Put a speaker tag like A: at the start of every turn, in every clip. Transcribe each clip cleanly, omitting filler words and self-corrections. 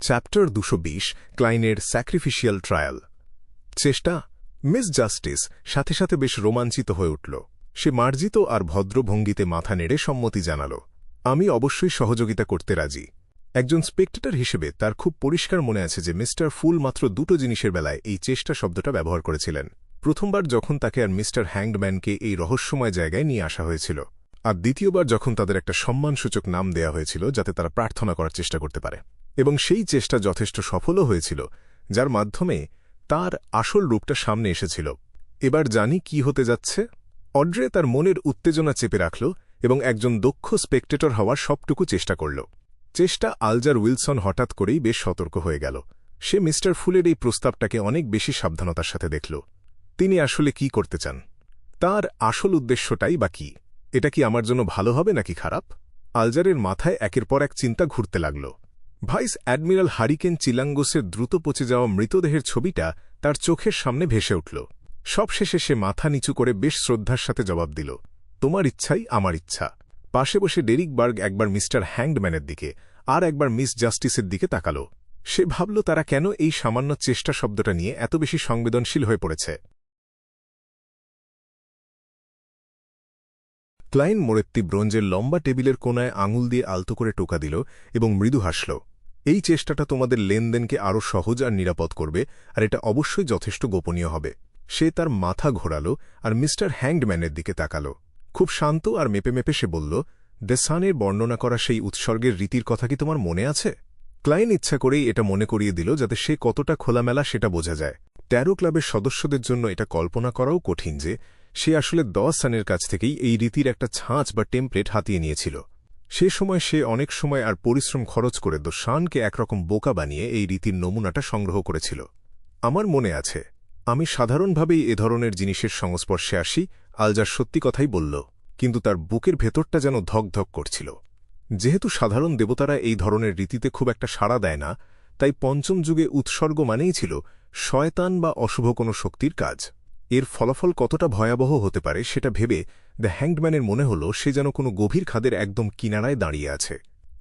A: Chapter 220 ক্লাইনের sacrificial trial. চেষ্টা। Miss Justice সাথে সাথে বেশ রোমাঞ্চিত হয়ে উঠল। সে মার্জিত আর ভদ্র ভঙ্গিতে মাথা নেড়ে সম্মতি জানাল, আমি অবশ্যই সহযোগিতা করতে রাজি। একজন স্পেক্টেটর হিসেবে তার খুব পরিষ্কার মনে আছে যে মিস্টার ফুল মাত্র দুটো জিনিসের বেলায় এই চেষ্টা শব্দটা ব্যবহার করেছিলেন। প্রথমবার যখন তাকে আর মিস্টার হ্যাংডম্যানকে এই রহস্যময় জায়গায় নিয়ে আসা হয়েছিল, আর দ্বিতীয়বার যখন তাদের একটা সম্মানসূচক নাম দেয়া হয়েছিল যাতে তারা প্রার্থনা করার চেষ্টা করতে পারে। এবং সেই চেষ্টা যথেষ্ট সফলও হয়েছিল, যার মাধ্যমে তার আসল রূপটা সামনে এসেছিল। এবার জানি কি হতে যাচ্ছে। অড্রে তার মনের উত্তেজনা চেপে রাখল এবং একজন দক্ষ স্পেক্টেটর হওয়ার সবটুকু চেষ্টা করল। চেষ্টা আলজার উইলসন হঠাৎ করেই বেশ সতর্ক হয়ে গেল। সে মিস্টার ফুলের এই প্রস্তাবটাকে অনেক বেশি সাবধানতার সাথে দেখল। তিনি আসলে কি করতে চান? তার আসল উদ্দেশ্যটাই বা কি? এটা কি আমার জন্য ভালো হবে নাকি খারাপ? আলজারের মাথায় একের পর এক চিন্তা ঘুরতে লাগল। ভাইস অ্যাডমিরাল হারিকেন চিলাঙ্গোসের দ্রুত পচে যাওয়া মৃতদেহের ছবিটা তার চোখের সামনে ভেসে উঠল। সবশেষে সে মাথা নিচু করে বেশ শ্রদ্ধার সাথে জবাব দিল, তোমার ইচ্ছাই আমার ইচ্ছা। পাশে বসে ডেরিক বার্গ একবার মিস্টার হ্যাংডম্যানের দিকে আর একবার মিস জাস্টিসের দিকে তাকাল। সে ভাবল তারা কেন এই সামান্য চেষ্টা শব্দটা নিয়ে এত বেশি সংবেদনশীল হয়ে পড়েছে। ক্লাইন মোরেত্তি ব্রোঞ্জের লম্বা টেবিলের কোনায় আঙুল দিয়ে আলতো করে টোকা দিল এবং মৃদু হাসল। এই চেষ্টাটা তোমাদের লেনদেনকে আরও সহজ আর নিরাপদ করবে, আর এটা অবশ্যই যথেষ্ট গোপনীয় হবে। সে তার মাথা ঘোরাল আর মিস্টার হ্যাংডম্যানের দিকে তাকাল। খুব শান্ত আর মেপে মেপে সে বলল, দ্য সানের বর্ণনা করা সেই উৎসর্গের রীতির কথা কি তোমার মনে আছে? ক্লাইন ইচ্ছা করেই এটা মনে করিয়ে দিল যাতে সে কতটা খোলামেলা সেটা বোঝা যায়। 13 ক্লাবের সদস্যদের জন্য এটা কল্পনা করাও কঠিন যে সে আসলে দ্য সানের কাছ থেকেই এই রীতির একটা ছাঁচ বা টেমপ্লেট হাতিয়ে নিয়েছিল। সে সময় সে অনেক সময় আর পরিশ্রম খরচ করে দ্য সানকে একরকম বোকা বানিয়ে এই রীতির নমুনাটা সংগ্রহ করেছিল। আমার মনে আছে, আমি সাধারণভাবেই এ ধরনের জিনিসের সংস্পর্শে আসি, আলজার সত্যি কথাই বলল, কিন্তু তার বুকের ভেতরটা যেন ধকধক করছিল। যেহেতু সাধারণ দেবতারা এই ধরনের রীতিতে খুব একটা সাড়া দেয় না, তাই পঞ্চম যুগে উৎসর্গ মানেই ছিল শয়তান বা অশুভ কোনো শক্তির কাজ। এর ফলাফল কতটা ভয়াবহ হতে পারে সেটা ভেবে দ্য হ্যাংডম্যানের মনে হল সে যেন কোনো গভীর খাদের একদম কিনারায় দাঁড়িয়ে আছে।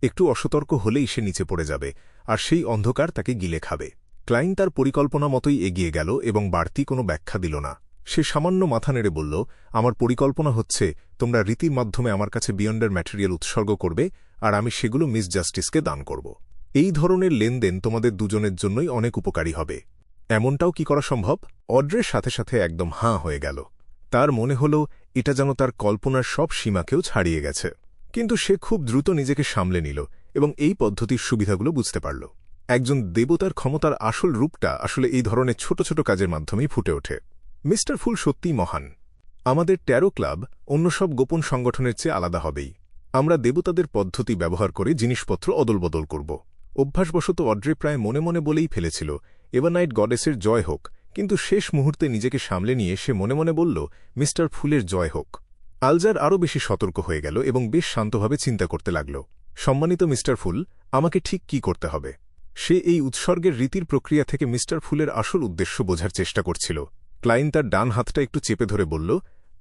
A: একটু অসতর্ক হলেই সে নিচে পড়ে যাবে, আর সেই অন্ধকার তাকে গিলে খাবে। ক্লাইন তার পরিকল্পনা মতোই এগিয়ে গেল এবং বাড়তি কোনো ব্যাখ্যা দিল না। সে সামান্য মাথা নেড়ে বলল, আমার পরিকল্পনা হচ্ছে তোমরা রীতির মাধ্যমে আমার কাছে বিয়ন্ডার ম্যাটেরিয়াল উৎসর্গ করবে, আর আমি সেগুলো মিস জাস্টিসকে দান করব। এই ধরনের লেনদেন তোমাদের দুজনের জন্যই অনেক উপকারী হবে। এমনটাও কি করা সম্ভব? অড্রের সাথে সাথে একদম হাঁ হয়ে গেল। তার মনে হল এটা যেন তার কল্পনার সব সীমাকেও ছাড়িয়ে গেছে। কিন্তু সে খুব দ্রুত নিজেকে সামলে নিল এবং এই পদ্ধতির সুবিধাগুলো বুঝতে পারল। একজন দেবতার ক্ষমতার আসল রূপটা আসলে এই ধরনের ছোট ছোট কাজের মাধ্যমেই ফুটে ওঠে। মিস্টার ফুল সত্যিই মহান। আমাদের 13 ক্লাব অন্য সব গোপন সংগঠনের চেয়ে আলাদা হবেই। আমরা দেবতাদের পদ্ধতি ব্যবহার করে জিনিসপত্র অদলবদল করব। অভ্যাসবশত অড্রে প্রায় মনে মনে বলেই ফেলেছিল, এভারনাইট গডেসের জয় হোক, কিন্তু শেষ মুহূর্তে নিজেকে সামলে নিয়ে সে মনে মনে বলল, মিস্টার ফুলের জয় হোক। আলজার আরও বেশি সতর্ক হয়ে গেল এবং বেশ শান্তভাবে চিন্তা করতে লাগল, সম্মানিত মিস্টার ফুল, আমাকে ঠিক কি করতে হবে? সে এই উৎসর্গের রীতির প্রক্রিয়া থেকে মিস্টার ফুলের আসল উদ্দেশ্য বোঝার চেষ্টা করছিল। ক্লাইন তার ডান হাতটা একটু চেপে ধরে বলল,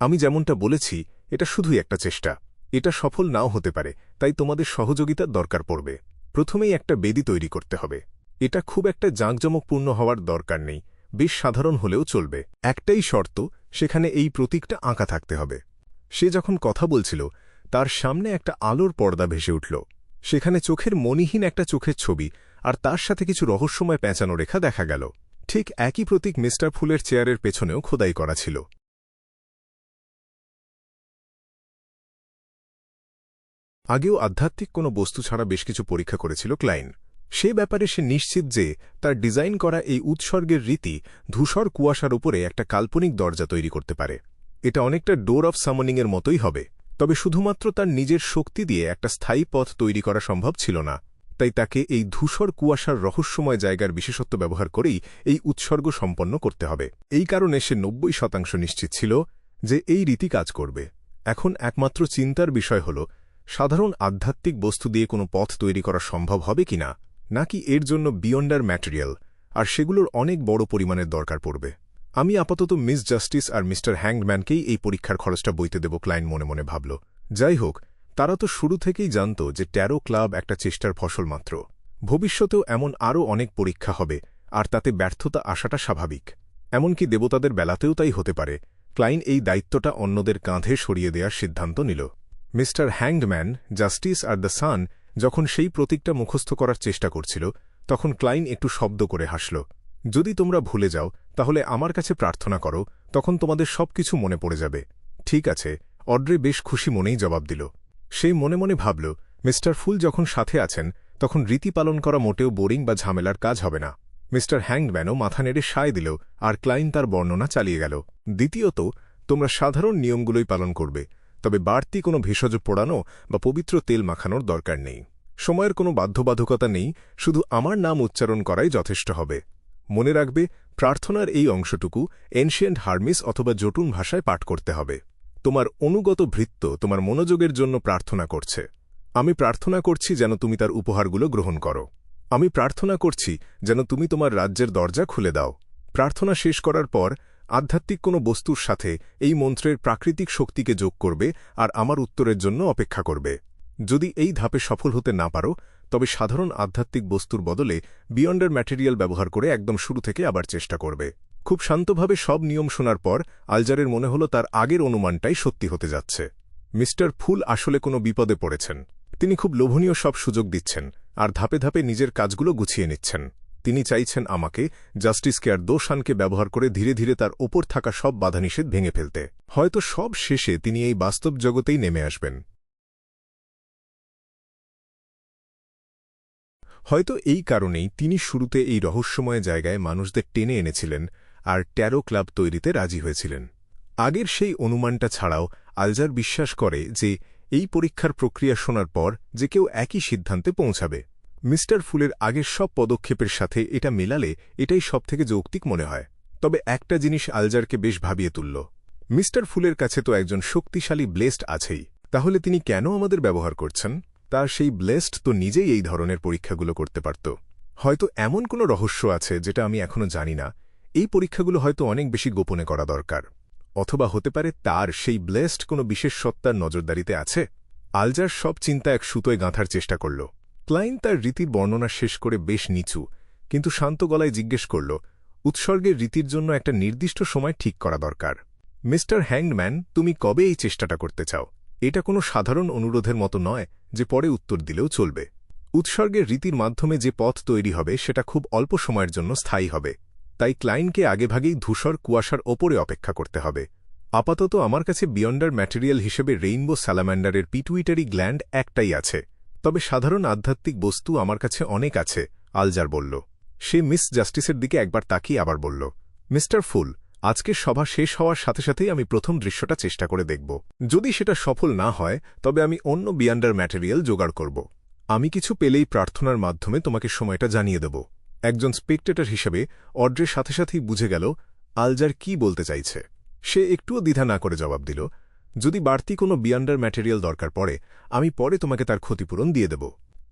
A: আমি যেমনটা বলেছি, এটা শুধুই একটা চেষ্টা। এটা সফল নাও হতে পারে, তাই তোমাদের সহযোগিতার দরকার পড়বে। প্রথমেই একটা বেদি তৈরি করতে হবে। এটা খুব একটা জাঁকজমকপূর্ণ হওয়ার দরকার নেই, বেশ সাধারণ হলেও চলবে। একটাই শর্ত, সেখানে এই প্রতীকটা আঁকা থাকতে হবে। সে যখন কথা বলছিল তার সামনে একটা আলোর পর্দা ভেসে উঠল। সেখানে চোখের মণিহীন একটা চোখের ছবি আর তার সাথে কিছু রহস্যময় পেঁচানো রেখা দেখা গেল। ঠিক একই প্রতীক মিস্টার ফুলের চেয়ারের পেছনেও খোদাই করা ছিল। আগেও আধ্যাত্মিক কোনো বস্তু ছাড়া বেশ কিছু পরীক্ষা করেছিল ক্লাইন। সে ব্যাপারে সে নিশ্চিত যে তার ডিজাইন করা এই উৎসর্গের রীতি ধূসর কুয়াশার উপরে একটা কাল্পনিক দরজা তৈরি করতে পারে। এটা অনেকটা ডোর অফ সামনিংয়ের মতোই হবে, তবে শুধুমাত্র তার নিজের শক্তি দিয়ে একটা স্থায়ী পথ তৈরি করা সম্ভব ছিল না। তাই তাকে এই ধূসর কুয়াশার রহস্যময় জায়গার বিশেষত্ব ব্যবহার করেই এই উৎসর্গ সম্পন্ন করতে হবে। এই কারণে সে 90% নিশ্চিত ছিল যে এই রীতি কাজ করবে। এখন একমাত্র চিন্তার বিষয় হল, সাধারণ আধ্যাত্মিক বস্তু দিয়ে কোনো পথ তৈরি করা সম্ভব হবে কিনা, নাকি এর জন্য বিয়ন্ডার ম্যাটেরিয়াল, আর সেগুলোর অনেক বড় পরিমাণের দরকার পড়বে। আমি আপাতত মিস জাস্টিস আর মিস্টার হ্যাংডম্যানকেই এই পরীক্ষার খরচটা বইতে দেব, ক্লাইন মনে মনে ভাবল। যাই হোক, তারা তো শুরু থেকেই জানত যে 13 ক্লাব একটা চেষ্টার ফসল মাত্র। ভবিষ্যতেও এমন আরও অনেক পরীক্ষা হবে, আর তাতে ব্যর্থতা আসাটা স্বাভাবিক। এমনকি দেবতাদের বেলাতেও তাই হতে পারে। ক্লাইন এই দায়িত্বটা অন্যদের কাঁধে সরিয়ে দেওয়ার সিদ্ধান্ত নিল। Mister hangman, justice are the sun যখন সেই প্রতীকটা মুখস্থ করার চেষ্টা করছিল, তখন ক্লাইন একটু শব্দ করে হাসল। যদি তোমরা ভুলে যাও তাহলে আমার কাছে প্রার্থনা করো, তখন তোমাদের সবকিছু মনে পড়ে যাবে। ঠিক আছে, অড্রে বেশ খুশি মনেই জবাব দিল। সেই মনে মনে ভাবল, মিস্টার ফুল যখন সাথে আছেন তখন রীতি পালন করা মোটেও বোরিং বা ঝামেলার কাজ হবে না। মিস্টার হ্যাংডম্যানও মাথা নেড়ে সায় দিল, আর ক্লাইন তার বর্ণনা চালিয়ে গেল। দ্বিতীয়ত, তোমরা সাধারণ নিয়মগুলোই পালন করবে, তবে বাড়তি কোনো ভেষজ পোড়ানো বা পবিত্র তেল মাখানোর দরকার নেই। সময়ের কোনো বাধ্যবাধকতা নেই, শুধু আমার নাম উচ্চারণ করাই যথেষ্ট হবে। মনে রাখবে, প্রার্থনার এই অংশটুকু এনশিয়েন্ট হার্মিস অথবা জটুন ভাষায় পাঠ করতে হবে। তোমার অনুগত ভৃত্য তোমার মনোযোগের জন্য প্রার্থনা করছে। আমি প্রার্থনা করছি যেন তুমি তার উপহারগুলো গ্রহণ করো। আমি প্রার্থনা করছি যেন তুমি তোমার রাজ্যের দরজা খুলে দাও। প্রার্থনা শেষ করার পর আধ্যাত্মিক কোনো বস্তুর সাথে এই মন্ত্রের প্রাকৃতিক শক্তিকে যোগ করবে আর আমার উত্তরের জন্য অপেক্ষা করবে। যদি এই ধাপে সফল হতে না পারো, তবে সাধারণ আধ্যাত্মিক বস্তুর বদলে বিয়ন্ডার ম্যাটেরিয়াল ব্যবহার করে একদম শুরু থেকে আবার চেষ্টা করবে। খুব শান্তভাবে সব নিয়ম শোনার পর আলজারের মনে হল তার আগের অনুমানটাই সত্যি হতে যাচ্ছে। মিস্টার ফুল আসলে কোনো বিপদে পড়েছেন। তিনি খুব লোভনীয় সব সুযোগ দিচ্ছেন আর ধাপে ধাপে নিজের কাজগুলো গুছিয়ে নিচ্ছেন। তিনি চাইছেন আমাকে, জাস্টিসকে আর দোসানকে ব্যবহার করে ধীরে ধীরে তার ওপর থাকা সব বাধানিষেধ ভেঙে ফেলতে। হয়তো সব শেষে তিনি এই বাস্তব জগতেই নেমে আসবেন। হয়তো এই কারণেই তিনি শুরুতে এই রহস্যময় জায়গায় মানুষদের টেনে এনেছিলেন আর ট্যারো ক্লাব তৈরিতে রাজি হয়েছিলেন। আগের সেই অনুমানটা ছাড়াও আলজার বিশ্বাস করে যে এই পরীক্ষার প্রক্রিয়া শোনার পর যে কেউ একই সিদ্ধান্তে পৌঁছাবে। মিস্টার ফুলের আগের সব পদক্ষেপের সাথে এটা মেলালে এটাই সবথেকে যৌক্তিক মনে হয়। তবে একটা জিনিস আলজারকে বেশ ভাবিয়ে তুলল। মিস্টার ফুলের কাছে তো একজন শক্তিশালী ব্লেস্ট আছেই, তাহলে তিনি কেন আমাদের ব্যবহার করছেন? তার সেই ব্লেস্ট তো নিজেই এই ধরনের পরীক্ষাগুলো করতে পারত। হয়তো এমন কোনো রহস্য আছে যেটা আমি এখনো জানি না। এই পরীক্ষাগুলো হয়তো অনেক বেশি গোপনে করা দরকার। অথবা হতে পারে তার সেই ব্লেস্ট কোনো বিশেষ সত্তার নজরদারিতে আছে। আলজার সব চিন্তা এক সুতোয় গাঁথার চেষ্টা করল। ক্লাইন তার রীতির বর্ণনা শেষ করে বেশ নিচু কিন্তু শান্ত গলায় জিজ্ঞেস করল, উৎসর্গের রীতির জন্য একটা নির্দিষ্ট সময় ঠিক করা দরকার। মিস্টার হ্যাংডম্যান, তুমি কবে এই চেষ্টাটা করতে চাও? এটা কোনো সাধারণ অনুরোধের মতো নয় যে পরে উত্তর দিলেও চলবে। উৎসর্গের রীতির মাধ্যমে যে পথ তৈরি হবে সেটা খুব অল্প সময়ের জন্য স্থায়ী হবে, তাই ক্লাইনকে আগেভাগেই ধূসর কুয়াশার ওপরে অপেক্ষা করতে হবে। আপাতত আমার কাছে বিয়ন্ডার ম্যাটেরিয়াল হিসেবে রেইনবো স্যালাম্যান্ডারের পিটুইটারি গ্ল্যান্ড একটাই আছে, তবে সাধারণ আধ্যাত্মিক বস্তু আমার কাছে অনেক আছে, আলজার বলল। সে মিস জাস্টিসের দিকে একবার তাকিয়ে আবার বলল, মিস্টার ফুল, আজকের সভা শেষ হওয়ার সাথে সাথেই আমি প্রথম দৃশ্যটা চেষ্টা করে দেখব। যদি সেটা সফল না হয় তবে আমি অন্য বিয়ন্ডার ম্যাটেরিয়াল জোগাড় করব। আমি কিছু পেলেই প্রার্থনার মাধ্যমে তোমাকে সময়টা জানিয়ে দেব। একজন স্পেকটেটর হিসেবে অড্রের সাথে সাথেই বুঝে গেল আলজার কি বলতে চাইছে। সে একটুও দ্বিধা না করে জবাব দিল, যদি বাড়তি কোনো বিয়ন্ডার ম্যাটেরিয়াল দরকার পড়ে আমি পরে তোমাকে তার ক্ষতিপূরণ দিয়ে দেব,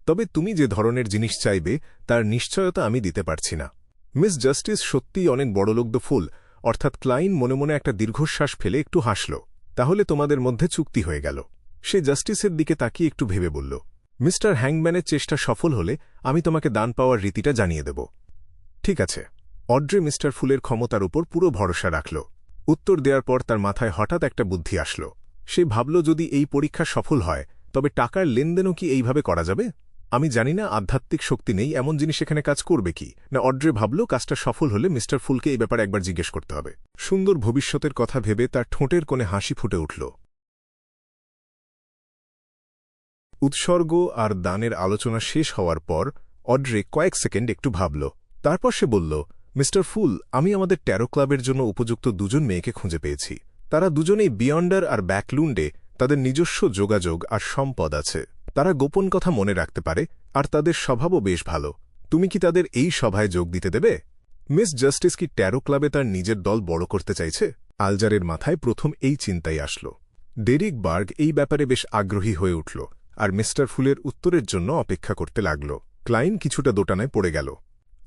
A: তবে তুমি যে ধরনের জিনিস চাইবে তার নিশ্চয়তা আমি দিতে পারছি না। মিস জাস্টিস সত্যিই অনেক বড়লোক ফুল, অর্থাৎ ক্লাইন মনে মনে একটা দীর্ঘশ্বাস ফেলে একটু হাসল। তাহলে তোমাদের মধ্যে চুক্তি হয়ে গেল। সে জাস্টিসের দিকে তাকিয়ে একটু ভেবে বলল, মিস্টার হ্যাংম্যানের চেষ্টা সফল হলে আমি তোমাকে দান পাওয়ার রীতিটা জানিয়ে দেব। ঠিক আছে। অড্রে মিস্টার ফুলের ক্ষমতার উপর পুরো ভরসা রাখল। উত্তর দেওয়ার পর তার মাথায় হঠাৎ একটা বুদ্ধি আসল। সে ভাবল, যদি এই পরীক্ষা সফল হয় তবে টাকার লেনদেনও কি এইভাবে করা যাবে? আমি জানি না আধ্যাত্মিক শক্তি নেই এমন জিনিস এখানে কাজ করবে কি না। অড্রে ভাবল কাজটা সফল হলে মিস্টার ফুলকে এই ব্যাপারে একবার জিজ্ঞেস করতে হবে। সুন্দর ভবিষ্যতের কথা ভেবে তার ঠোঁটের কোণে হাসি ফুটে উঠল। উৎসর্গ আর দানের আলোচনা শেষ হওয়ার পর অড্রে কয়েক সেকেন্ড একটু ভাবল। তারপর সে বলল, মিস্টার ফুল, আমি আমাদের ট্যারো ক্লাবের জন্য উপযুক্ত দুজন মেয়েকে খুঁজে পেয়েছি। তারা দুজনেই বিয়ন্ডার আর ব্যাকলুন্ডে তাদের নিজস্ব যোগাযোগ আর সম্পদ আছে। তারা গোপন কথা মনে রাখতে পারে আর তাদের স্বভাবও বেশ ভালো। তুমি কি তাদের এই সভায় যোগ দিতে দেবে? মিস জাস্টিস কি ট্যারো ক্লাবে তার নিজের দল বড় করতে চাইছে? আলজারের মাথায় প্রথম এই চিন্তাই আসল। ডেরিক বার্গ এই ব্যাপারে বেশ আগ্রহী হয়ে উঠল আর মিস্টার ফুলের উত্তরের জন্য অপেক্ষা করতে লাগল। ক্লাইন কিছুটা দোটানায় পড়ে গেল।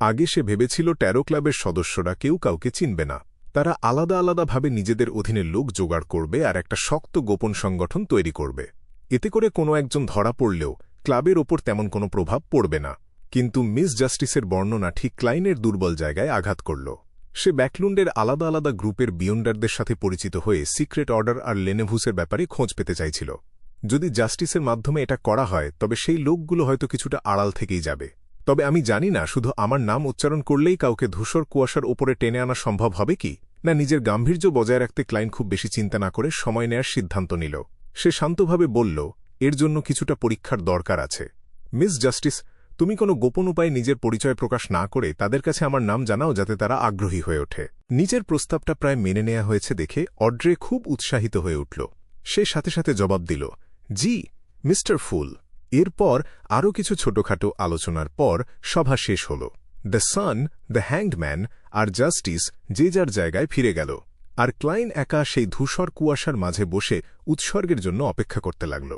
A: আগে সে ভেবেছিল ট্যারো ক্লাবের সদস্যরা কেউ কাউকে চিনবে না। তারা আলাদা আলাদাভাবে নিজেদের অধীনে লোক জোগাড় করবে আর একটা শক্ত গোপন সংগঠন তৈরি করবে। এতে করে কোনো একজন ধরা পড়লেও ক্লাবের ওপর তেমন কোনো প্রভাব পড়বে না। কিন্তু মিস জাস্টিসের বর্ণনা ঠিক ক্লাইনের দুর্বল জায়গায় আঘাত করল। সে ব্যাকলুন্ডের আলাদা আলাদা গ্রুপের বিয়ন্ডারদের সাথে পরিচিত হয়ে সিক্রেট অর্ডার আর লেনেভুসের ব্যাপারে খোঁজ পেতে চাইছিল। যদি জাস্টিসের মাধ্যমে এটা করা হয় তবে সেই লোকগুলো হয়তো কিছুটা আড়াল থেকেই যাবে। তবে আমি জানি না শুধু আমার নাম উচ্চারণ করলেই কাউকে ধূসর কুয়াশার ওপরে টেনে আনা সম্ভব হবে কি না। নিজের গাম্ভীর্য বজায় রাখতে ক্লাইন খুব বেশি চিন্তা না করে সময় নেয়ার সিদ্ধান্ত নিল। সে শান্তভাবে বলল, এর জন্য কিছুটা পরীক্ষার দরকার আছে। মিস জাস্টিস, তুমি কোনো গোপন উপায়ে নিজের পরিচয় প্রকাশ না করে তাদের কাছে আমার নাম জানাও, যাতে তারা আগ্রহী হয়ে ওঠে। নিজের প্রস্তাবটা প্রায় মেনে নেওয়া হয়েছে দেখে অড্রে খুব উৎসাহিত হয়ে উঠল। সে সাথে সাথে জবাব দিল, জি মিস্টার ফুল। এরপর আরও কিছু ছোটখাটো আলোচনার পর সভা শেষ হল। The Sun, the Hanged Man আর জাস্টিস যে যার জায়গায় ফিরে গেল, আর ক্লাইন একা সেই ধূসর কুয়াশার মাঝে বসে উৎসর্গের জন্য অপেক্ষা করতে লাগল।